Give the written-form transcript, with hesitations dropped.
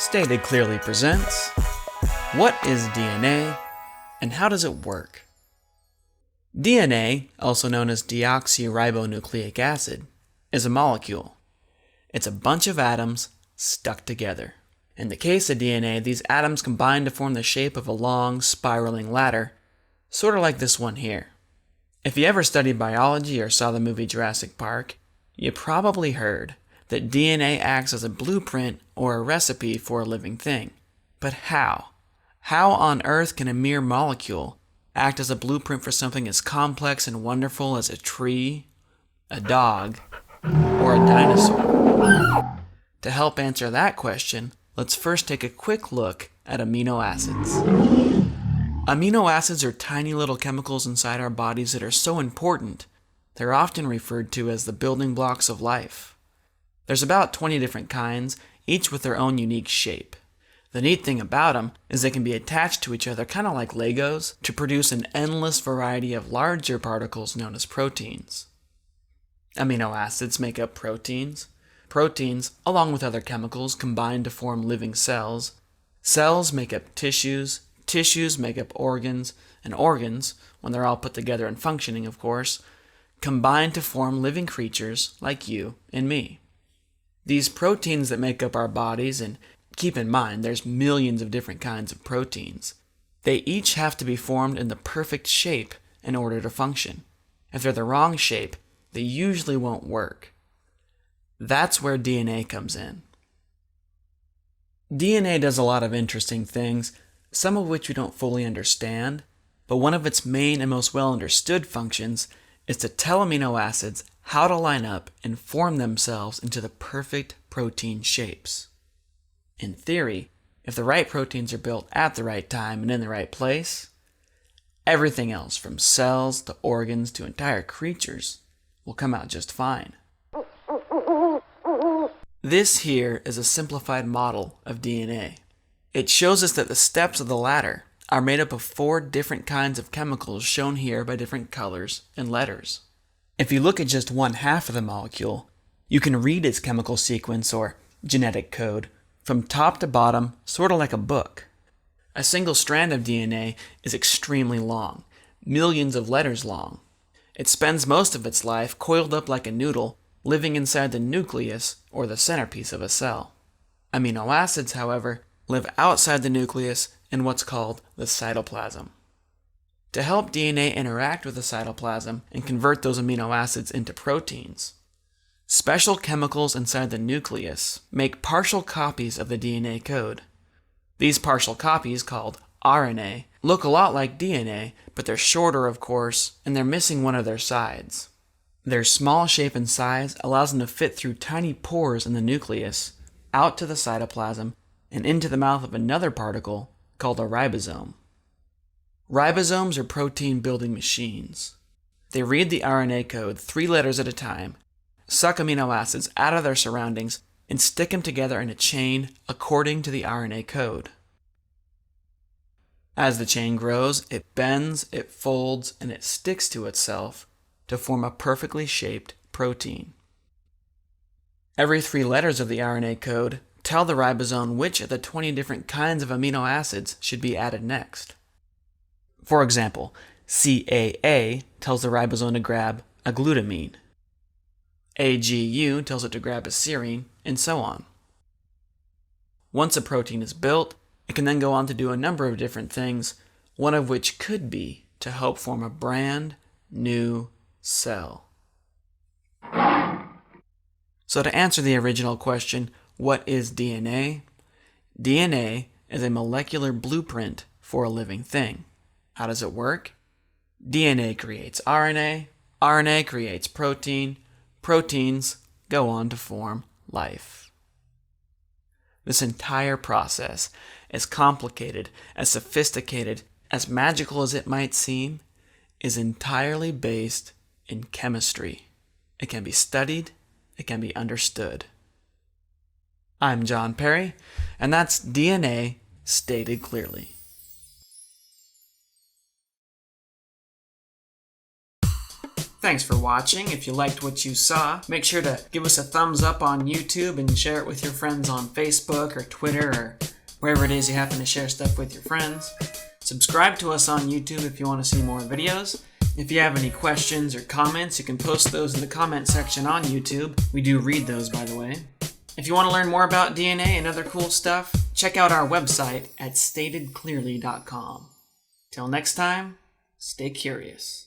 Stated Clearly presents, what is DNA and how does it work? DNA, also known as deoxyribonucleic acid, is a molecule. It's a bunch of atoms stuck together. In the case of DNA, these atoms combine to form the shape of a long, spiraling ladder, sort of like this one here. If you ever studied biology or saw the movie Jurassic Park, you probably heard that DNA acts as a blueprint or a recipe for a living thing. But how? How on earth can a mere molecule act as a blueprint for something as complex and wonderful as a tree, a dog, or a dinosaur? To help answer that question, let's first take a quick look at amino acids. Amino acids are tiny little chemicals inside our bodies that are so important, they're often referred to as the building blocks of life. There's about 20 different kinds, each with their own unique shape. The neat thing about them is they can be attached to each other kind of like Legos to produce an endless variety of larger particles known as proteins. Amino acids make up proteins. Proteins, along with other chemicals, combine to form living cells. Cells make up tissues. Tissues make up organs. And organs, when they're all put together and functioning, of course, combine to form living creatures like you and me. These proteins that make up our bodies, and keep in mind there's millions of different kinds of proteins, they each have to be formed in the perfect shape in order to function. If they're the wrong shape, they usually won't work. That's where DNA comes in. DNA does a lot of interesting things, some of which we don't fully understand, but one of its main and most well understood functions is to tell amino acids how to line up and form themselves into the perfect protein shapes. In theory, if the right proteins are built at the right time and in the right place, everything else from cells to organs to entire creatures will come out just fine. This here is a simplified model of DNA. It shows us that the steps of the ladder are made up of 4 different kinds of chemicals shown here by different colors and letters. If you look at just one half of the molecule, you can read its chemical sequence or genetic code from top to bottom, sort of like a book. A single strand of DNA is extremely long, millions of letters long. It spends most of its life coiled up like a noodle, living inside the nucleus or the centerpiece of a cell. Amino acids, however, live outside the nucleus in what's called the cytoplasm. To help DNA interact with the cytoplasm and convert those amino acids into proteins, special chemicals inside the nucleus make partial copies of the DNA code. These partial copies, called RNA, look a lot like DNA, but they're shorter, of course, and they're missing one of their sides. Their small shape and size allows them to fit through tiny pores in the nucleus, out to the cytoplasm, and into the mouth of another particle called a ribosome. Ribosomes are protein-building machines. They read the RNA code 3 letters at a time, suck amino acids out of their surroundings, and stick them together in a chain according to the RNA code. As the chain grows, it bends, it folds, and it sticks to itself to form a perfectly shaped protein. Every 3 letters of the RNA code tell the ribosome which of the 20 different kinds of amino acids should be added next. For example, CAA tells the ribosome to grab a glutamine. AGU tells it to grab a serine, and so on. Once a protein is built, it can then go on to do a number of different things, one of which could be to help form a brand new cell. So to answer the original question, what is DNA? DNA is a molecular blueprint for a living thing. How does it work? DNA creates RNA, RNA creates protein, proteins go on to form life. This entire process, as complicated, as sophisticated, as magical as it might seem, is entirely based in chemistry. It can be studied, it can be understood. I'm John Perry, and that's DNA stated clearly. Thanks for watching. If you liked what you saw, make sure to give us a thumbs up on YouTube and share it with your friends on Facebook or Twitter or wherever it is you happen to share stuff with your friends. Subscribe to us on YouTube if you want to see more videos. If you have any questions or comments, you can post those in the comment section on YouTube. We do read those, by the way. If you want to learn more about DNA and other cool stuff, check out our website at statedclearly.com. Till next time, stay curious.